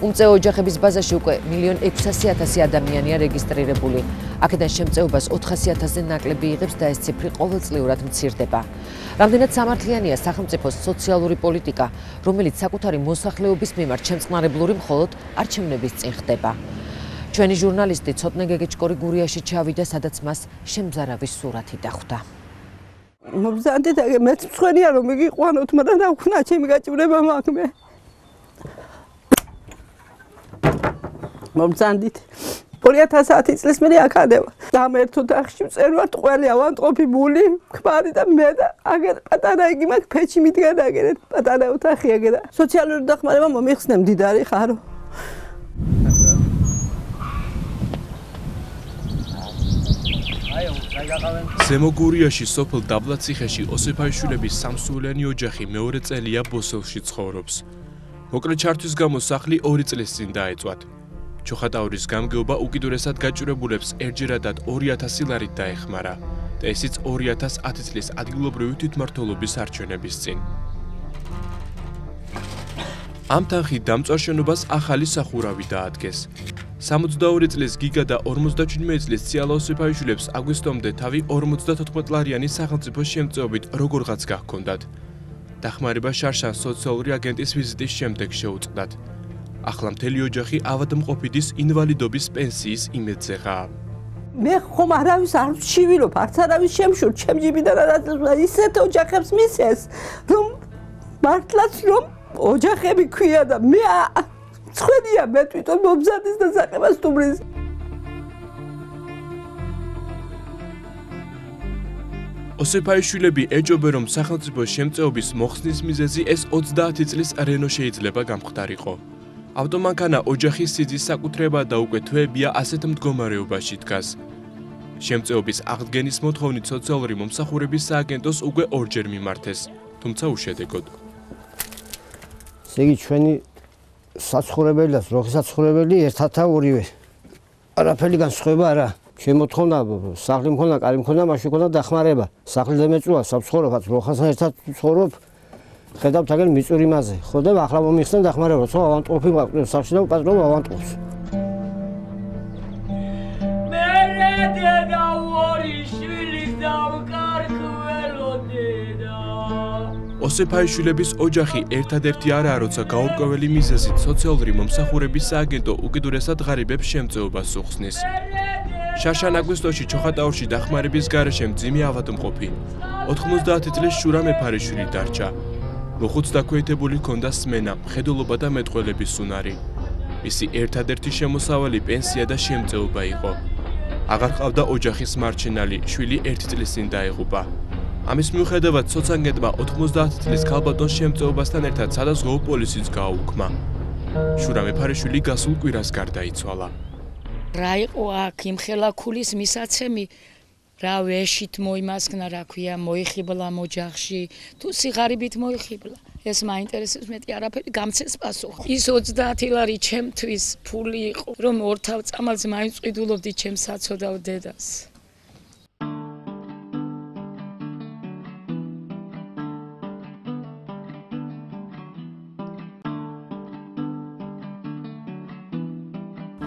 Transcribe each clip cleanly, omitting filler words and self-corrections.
უმწეო ოჯახების ბაზაში უკვე 1,600,000 ადამიანია რეგისტრირებული. აქედან შემწეობას 400,000-ზე ნაკლები იღებს და ეს ციფრი ყოველწლიურად მცირდება. რამდენად სამართლიანია სახელმწიფოს სოციალური პოლიტიკა, რომელიც საკუთარი მოსახლეობის მიმართ შემწყნარებლური მხოლოდ არჩევნების წინ ხდება. ჩვენი ჟურნალისტი ცოტნე გეგეჭკორი გურიაში ჩავიდა, სადაც მას შემზარავის სურათი დახვდა. მობზანდით მეც მწვენია რომ მიგიყვანოთ, მაგრამ რა ვქნა ჩემი გაჭირება მაგმე. მობზანდით 2010 წლის მე აქადება. დამერთო დახში წერვართ ყველი ავანტყოფი ბული, ქმარი და მე და აგერ პატარა იგი მაგ ფეჩი მიდგან აგერეთ პატარა ოთახი აგერა. სოციალური დახმარება მომიხსნე მდიდარი ხარო. ზემო გურიაში სოფელ დაბლაციხეში ოსეფაიშვილების სამსულიანი ოჯახი მეორე წელია ბოსელში ცხოვრობს. მოკლე ჩართვის გამო სახლი 2 წლის წინ დაეწვათ. ჩოხატაურის გამგეობა უკიდურესად გაჭირებულებს ერთჯერადად 2,000 ლარით დაეხმარა და ესიც 2010 წლის ადგილობრივი თვითმმართველობის არჩევნების წინ. ამ თანხით დამწვარ შენობას ახალი სახურავი დაადგეს. 62 წლის გიგა და 57 წლის ციალა ოსეფაიშვილებს აგვისტომდე თავი 54 ლარიანი სახელმწიფოს შემწეობით როგორღაც გაჰქონდათ. დახმარება შარშან სოციალური აგენტის ვიზიტის შემდეგ შეუწყდათ. ახლა მთელი ოჯახი ავადმყოფიდის ინვალიდობის პენსიის იმედზეღაა. მე ხომ არავის არ ვშივილობ, არც არავის შემშურ, ჩემ ჯიბიდან ისეთ ოჯახებს მისცეს, რომ მართლაც რომ ოჯახები ქვია და მე მწვენია მე თვითონ მომზადის და საყებას თუმრის. ოსეფაიშვილები ეჭობენ, რომ სახელმწიფოს შემწეობის მოხსნის მიზეზი ეს 30 წლის რენო შეიძლება გამხდარიყო. ავტომანქანა ოჯახის სიძის საკუთრება და უკვე თვეებია ასეთ მდგომარეობაში დგას. შემწეობის აღდგენის მოთხოვნით სოციალური მომსახურების სააგენტოს უკვე 2-ჯერ მიმართეს, თუმცა უშედეგოდ. ესე იგი ჩვენი საცხოვრებელი და ზროხის საცხოვრებელი ერთათა ორივე. არაფერი განსხვავება არა. შემოთხოვნა სახლი მქონდა, კარი მქონდა, მაშინ მქონდა დახმარება. სახლი დამეწუა, საცხოვრებაც ზროხასთან ერთად ცხოვრობ. ხედავთ აგერ მიწური მასზე. ხო და ახლა მომიხსენ დახმარება, ხო ავანტყოფი მაყრებს სახში და პატრონ ავანტყოფს. მე დედა ორი შვილის დავკარგველოდედა. ოსეფაიშვილების ოჯახი ერთადერთი არაა, როცა გაურკვეველი მიზეზით სოციალური მომსახურების სააგენტო უკიდურესად ღარიბებს შემწეობას უხსნის. შარშან აგვისტოში ჩოხატაურში დახმარების გარეშე მძიმე ავადმყოფი 90 წლის შურა მეფარეშვილი დარჩა. მოხუც დაქვეითებული ჰქონდა სმენა, მხედველობა და მეტყველების უნარი. მისი ერთადერთი შემოსავალი პენსია და შემწეობა იყო. აღარ ჰყავდა ოჯახის მარჩენალი, შვილი 1 წლის წინ დაიღუპა. ამის მიუხედავად სოცანგენტმა 90 წლის ქალბატონს შემწეობასთან ერთად სადაზღვეო პოლიციც გააუქმა. შურა მეფარეშვილი გასულ კვირას გარდაიცვალა. რა იყო აქ იმხელა ქულის მისაცემი, რა ვეშით მოიმასქნა, რა ქვია, მოიხიბლა ოჯახში, თუ სიღარიბით მოიხიბლა. ეს მაინტერესებს, მეტი არაფერი გამცეს პასუხი. ის 30 ლარი ჩემთვის ფული იყო, რომ ორთავ წამალს მაინც ყიდულობდი ჩემ საცოდავ დედას.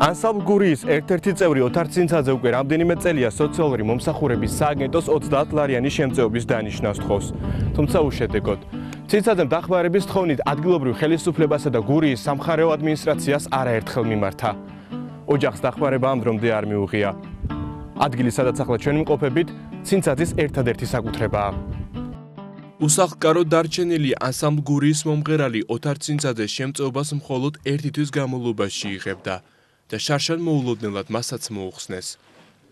ანსამბლ გურიის ერთ-ერთი წევრი ოთარ ცინცაძე უკვე რამდენიმე წელია სოციალური მომსახურების სააგენტოს 30 ლარიანი შემწეობის დანიშნავს თხოვს, თუმცა უშედეგოდ. ცინცაძემ დახმარების თხოვნით ადგილობრივ ხელისუფლებასა და გურიის სამხარეო ადმინისტრაციას არაერთხელ მიმართა. ოჯახს დახმარება ამ დრომდე არ მიუღია. ადგილი, სადაც ახლა ჩვენ ვიმყოფებით, ცინცაძის ერთადერთი საკუთრებაა. უსახლკარო დარჩენილი ანსამბლ გურიის მომღერალი ოთარ ცინცაძე შემწეობას მხოლოდ 1 თვის განმავლობაში იღებდა. და შარშან მოულოდნელად მასაც მოუხსნეს.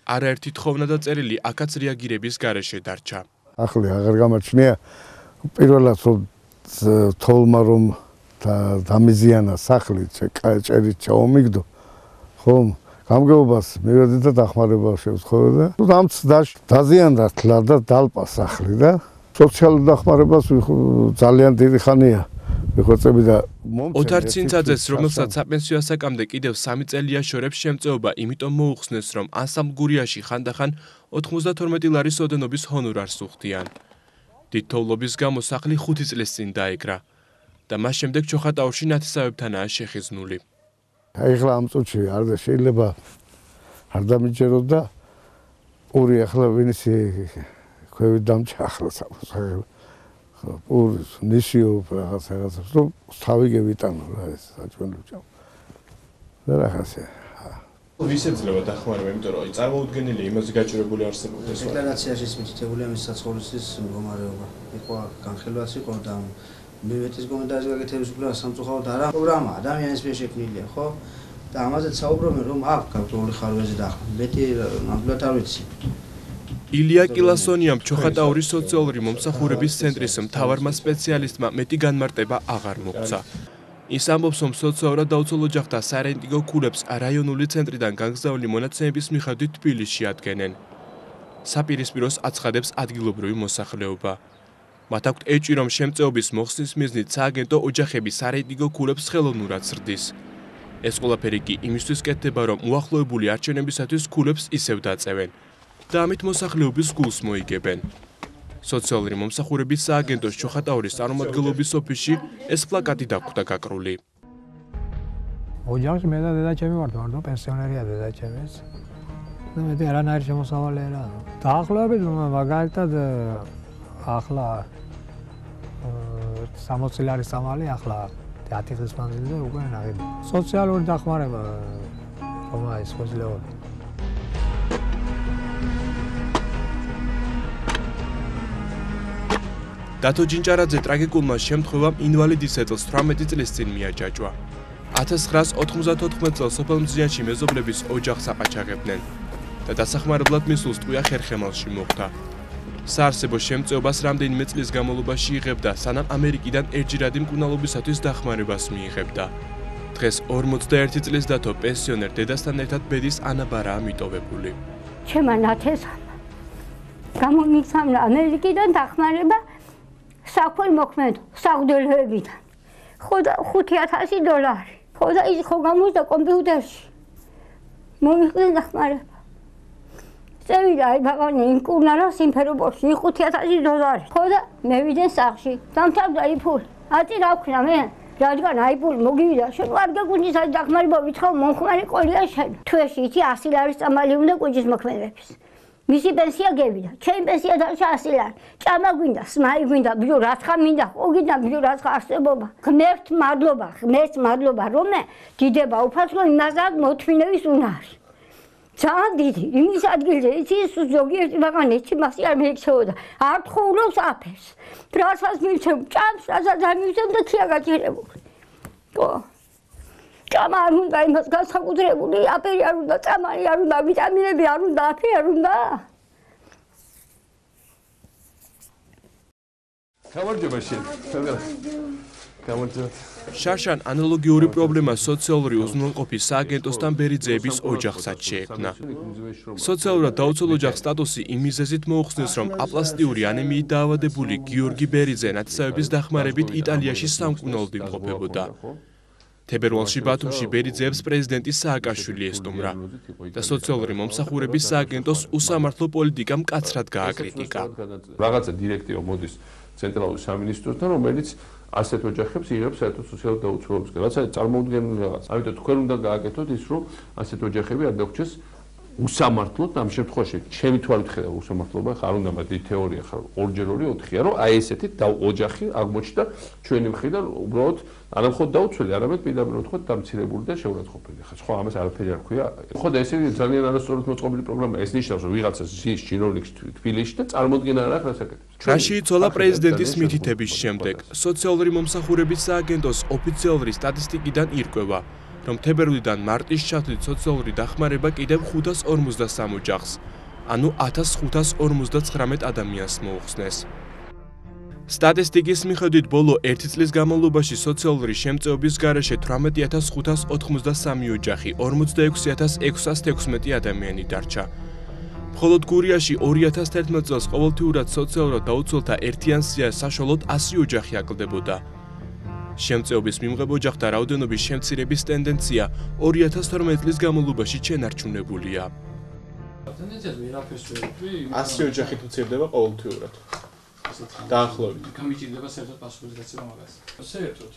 არაერთი თხოვნა და წერილი აქაც რეაგირების გარეშე დარჩა. ახლა აღარ გამაჩნია პირველად თოლმა რომ დამიზიანა სახლი, წერით ჩაომიგდო. ხომ, გამგეობას მივედი და დახმარება შევთხოვე და ამც დაზიანდა თლა და დალპა სახლი და სოციალურ დახმარებას ძალიან დიდი ხანია. ოთარ ცინცაძეს, რომელსაც საპენსიო ასაკამდე კიდევ 3 წელი აშორებს შემწეობა, იმიტომ მოუხსნეს, რომ ანსამბლ გურიაში ხანდახან 92 ლარის ოდენობის ჰონორარს უხდიან. დიდ თოვლობის გამო სახლი 5 წლის წინ დაეკრა და მას შემდეგ ჩოხატაურში ნათესავებთანაა შეხიზნული. ეხლა ამ წუთში არ შეიძლება არ დამიჯეროთ და პური ახლა ვინც ქვევით დამჭა ახლა საფოსაღები პური ნიშიო რაღაცას რომ თავი გევიტანო რა ეს საჭმელო და რაღაცა ვის ეძლევა დახმარება, იმიტომ რომ წარმოუდგენელი იმაზე გაჭირებული არსებობს. დეკლარაციაში მითითებულია მის საცხოვრისის მდგომარეობა. იყო განხილვაც იყო და მივეთის კომენტარის გაკეთების კვლევა სამწუხაროდ არა პროგრამა ადამიანის მიერ შექმნილია, ხო? და ამაზეც საუბრობენ რომ აქ გაქრული ხარვეზე დახმა. მეტი ნამდვილად არ ვიცი. ილია კილასონიამ ჩოხატაურის სოციალური მომსახურების ცენტრის მთავარმა სპეციალისტმა მეტი განმარტება აღარ მოგვცა. ის ამბობს, რომ სოციალურად დაუცველ ოჯახთა სარეიტინგო ქულებს რაიონული ცენტრიდან განგზავნილი მონაცემების მიხედვით თბილისში ადგენენ. საპირისპიროს აცხადებს ადგილობრივი მოსახლეობა. მათ აქვთ ეჭვი, რომ შემწეობის მოხსნის მიზნით სააგენტო ოჯახების სარეიტინგო ქულებს ხელოვნურად ზრდის. ეს ყველაფერი კი იმისთვის კეთდება, რომ უახლოებული არჩევნებისათვის ქულებს ისევ დაწევენ და ამით მოსახლეობის გულს მოიგებენ. სოციალური მომსახურების სააგენტოს ჩოხატაურის წარმომადგენლობის ოფისში ეს პლაკატი დაგვხვდა გაკრული. ოჯახში მე და დედაჩემი ვართ, ვარდო პენსიონერია დედაჩემიც. და მეტი არანაირი შემოსავალი არა. დაახლოებით მაგალითად ახლა 60 ლარი სამალი ახლა 10 წლის მანძილზე უკვე ნაღები. სოციალური დახმარება ხომა ის ხოძლეობა. დათო ჯინჭარაძე ტრაგიკულმა შემთხვევამ ინვალიდის ეტლს 18 წლის წინ მიაჯაჭვა. 1994 წელს სოფელ მზიანში მეზობლების ოჯახს აყაჩაღებდნენ და დასახმარებლად მისულს ტყვია ხერხემალში მოხვდა. საარსებო შემწეობას რამდენიმე წლის განმავლობაში იღებდა, სანამ ამერიკიდან ერთჯერადი მკურნალობისათვის დახმარებას მიიღებდა. დღეს 41 წლის დათო პენსიონერ დედასთან ერთად ბედის ანაბარაა მიტოვებული. ჩემმა ნათესამ გამომიცამლა ამერიკიდან დახმარება საქველმოქმედო საღვთელოებიდან. ხო და $5,000. ხო და ის ხო გამოსდა კომპიუტერში. მომიყრენ დახმარება. წევიდა აი ბაღანი იმკურნალა სიმფეროპოლში $5,000. ხო და მე ვიდე სახლში. დამთავრდა იფული. აწი რა ვქნა მე? რადგან აი ფული მოგივიდა, შენ არ გაგუნდის აი დახმარება ვიცხავ მომხმარე ყოლია შენ. თუ ეს იცი 100 ლარის წამალი უნდა კუჭის მოქმედების. მისი პენსია გევიდა, ჩემი პენსია დავშა 100 ლარი. ჭამა გვინდა, სმაი გვინდა, ბიჭო რაცხა მინდა, ხო გინდა ბიჭო რაცხა არსებობა. ღმერთს მადლობა, რომ მე დიდება უფასო იმასად მოთმინების უნარი. ძალიან დიდი, იმის ადგილზე იცი ზოგიერთი ბაღანი იცი მასი არ მიიქცეოდა. არ თხოვლობს აფერს. რასაც მივცემ, ჭამს, რასაც არ მივცემ და ქია გაჭირებული. ხო. ჭამა არ უნდა იმას განსაკუთრებული, აფერი არ უნდა, წამალი არ უნდა, ვიტამინები არ უნდა, აფერი არ უნდა. გამარჯობა შენ. გამარჯობა. შარშან ანალოგიური პრობლემა სოციალური უზრუნველყოფის სააგენტოსთან ბერიძეების ოჯახსაც შეექმნა. სოციალურად დაუცველ ოჯახს სტატუსი იმ მიზეზით მოუხსნეს, რომ აპლასტიური ანემიით დაავადებული გიორგი ბერიძე ნათესავების დახმარებით იტალიაში სამკურნალოდ იმყოფებოდა. თებერვალში ბათუმში ბერიძეებს პრეზიდენტი სააკაშვილი ესტუმრა და სოციალური მომსახურების სააგენტოს უსამართლო პოლიტიკა მკაცრად გააკრიტიკა. რაღაცა დირექტივა მოდის ცენტრალურ სამინისტროსთან, რომელიც ასეთ ოჯახებს იღებს საერთოდ სოციალურ დაუცველობისგან. რაც არის წარმოუდგენელი რაღაც. ამიტომ თქვენ უნდა გააკეთოთ ის, რომ ასეთ ოჯახები არ დაგვრჩეს უსამართლოდ, ამ შემთხვევაში ჩემი თვალით ხედავ უსამართლობა, ხარ უნდა მაგ თეორია ხარ 2x2 4-ია, რომ აი ესეთი ოჯახი აღმოჩნდა ჩვენი მხრიდან უბრალოდ არა მხოლოდ დაუცველი, არამედ პირდაპირ ვთქვათ დამცირებული და შეურაცხყოფილი. ხა სხვა ამას არაფერი არ ქვია. ხო და ესე ძალიან არასწორად მოწყობილი პროგრამა. ეს ნიშნავს, რომ ვიღაცა ზის ჩინოვნიკს თბილისში და წარმოუდგენელი არ აქვს რას აკეთებს. რაში იცოლა პრეზიდენტის მითითების შემდეგ, სოციალური მომსახურების სააგენტოს ოფიციალური სტატისტიკიდან ირკვევა, რომ თებერვლიდან მარტის ჩათვლით სოციალური დახმარება კიდევ 553 ოჯახს, ანუ 1559 ადამიანს მოუხსნეს. სტატისტიკის მიხედვით ბოლო 1 წლის განმავლობაში სოციალური შემწეობის გარეშე 18593 ოჯახი 46616 ადამიანი დარჩა. მხოლოდ გურიაში 2011 წელს ყოველთვიურად სოციალურად დაუცველთა ერთიან სიას საშუალოდ 100 ოჯახი აკლდებოდა. შემწეობის მიმღებ ოჯახთა რაოდენობის შემცირების ტენდენცია 2012 წლის განმავლობაში შენარჩუნებულია. 100 ოჯახი თუ ცირდება ყოველთვიურად. დაახლოებით. გამიჭირდება საერთოდ პასუხისგაცემა მაგას. საერთოდ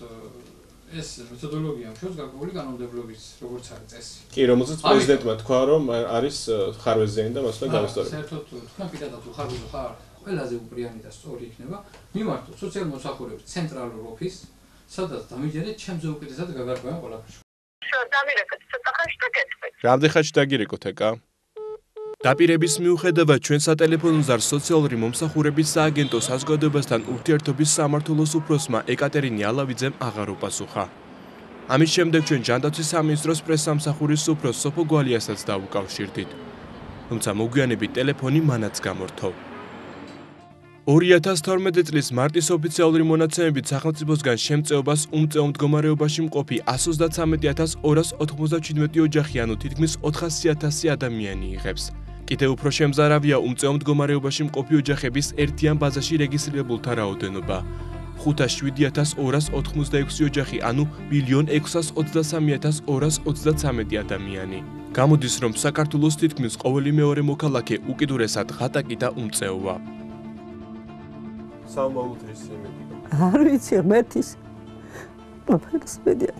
ეს მეთოდოლოგია მშვენს გარკვეული კანონმდებლობის როგორც არის წესი. კი, რომელზეც პრეზიდენტმა თქვა, რომ არის ხარვეზიანი და მასთან გავესწორებ. საერთოდ თქვენ პირადად ხარვეზო ხარ, ყველაზე უპრიანი და სწორი იქნება მიმართოთ სოციალ-მომსახურების ცენტრალურ ოფისს, სადაც დამიჯერეთ ჩემზე უკეთესად გაგარკვევენ ყველაფერს. დამირეკეთ ცოტა ხანში და გეტყვით. რამდენ ხანში დაგირეკოთ ეკა? დაპირების მიუხედავად ჩვენ სატელეფონო ზარს სოციალური მომსახურების სააგენტო საზოგადოებასთან ურთიერთობის სამმართველოს უფროსმა ეკატერინე ალავიძემ აღარ უპასუხა. ამის შემდეგ ჩვენ ჯანდაცვის სამინისტროს პრესსამსახურის უფროს სოფო გვალიასაც დაუკავშირდით. თუმცა მოგვიანებით ტელეფონი მანაც გამორთო. 2012 წლის მარტის ოფიციალური მონაცემებით სახელმწიფოსგან შემწეობას უმწეო მდგომარეობაში მყოფი 133,297 ოჯახი, ანუ თითქმის 400,000 ადამიანი იღებს. კიდევ უფრო შემზარავია უმწეო მდგომარეობაში მყოფი ოჯახების ერთიან ბაზაში რეგისტრირებულთა რაოდენობა. 507,286 ოჯახი, ანუ 1,623,233 ადამიანი. გამოდის, რომ საქართველოს თითქმის ყოველი მეორე მოქალაქე უკიდურესად ღატაკი და უმწეოა. საომალოდ ის იმედი. არ ვიცი ღმერთის. ყოფილს მედია.